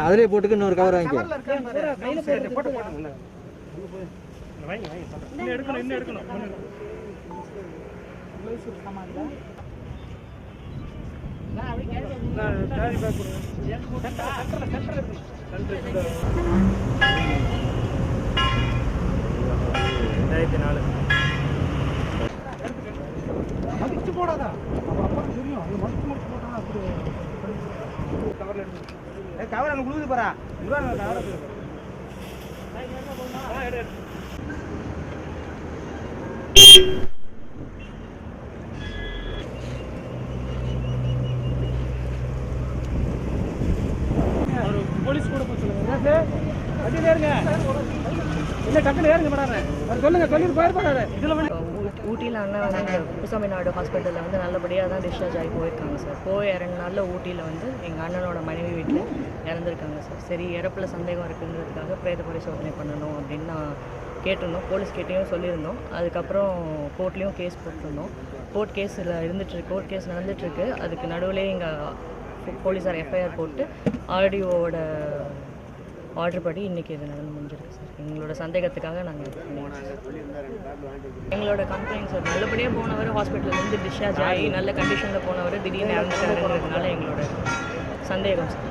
அதிலே போட்டுக்கு இன்னொரு கவர் வாங்கிக்கோ. மதிச்சு போடாதா அப்புறம் தெரியும் மதிச்சு போட்டா கவர் அங்கே உழுது போறா போலீஸ் கூட போய் சொல்லுங்க வண்டியில் ஏறுங்க இல்லை டக்குன்னு ஏறுங்க மேடம் சொல்லுங்க சொல்லிட்டு போயிருப்பாரு இதில் ஊட்டியில் அண்ணன் வந்து இந்த குப்புசாமிநாடு ஹாஸ்பிட்டலில் வந்து நல்லபடியாக தான் டிஸ்சார்ஜ் ஆகி போயிருக்காங்க சார். போய் 2 நாளில் ஊட்டியில் வந்து எங்கள் அண்ணனோட மனைவி வீட்டில் இறந்துருக்காங்க சார். சரி இறப்பில் சந்தேகம் இருக்குங்கிறதுக்காக பிரேத பரிசோதனை பண்ணணும் அப்படின்னு நான் கேட்டிருந்தோம். போலீஸ் கிட்டேயும் சொல்லியிருந்தோம். அதுக்கப்புறம் கோர்ட்லேயும் கேஸ் போட்டிருந்தோம். கோர்ட் கேஸில் இருந்துகிட்ருக்கு, கோர்ட் கேஸ் நடந்துகிட்ருக்கு. அதுக்கு நடுவில் எங்கள் போலீஸார் எஃப்ஐஆர் போட்டு ஆர்டிஓவோட ஆர்டர் படி இன்றைக்கி இது நடந்து முடிஞ்சிருக்கு சார். எங்களோட சந்தேகத்துக்காக நாங்கள் எங்களோட கம்ப்ளைண்ட் சார். நல்லபடியாக போனவர் ஹாஸ்பிட்டல்லேருந்து டிஸ்சார்ஜ் ஆகி நல்ல கண்டிஷனில் போனவர் திடீர்னு இறந்துட்டாருங்கிறதுனால எங்களோட சந்தேகம் சார்.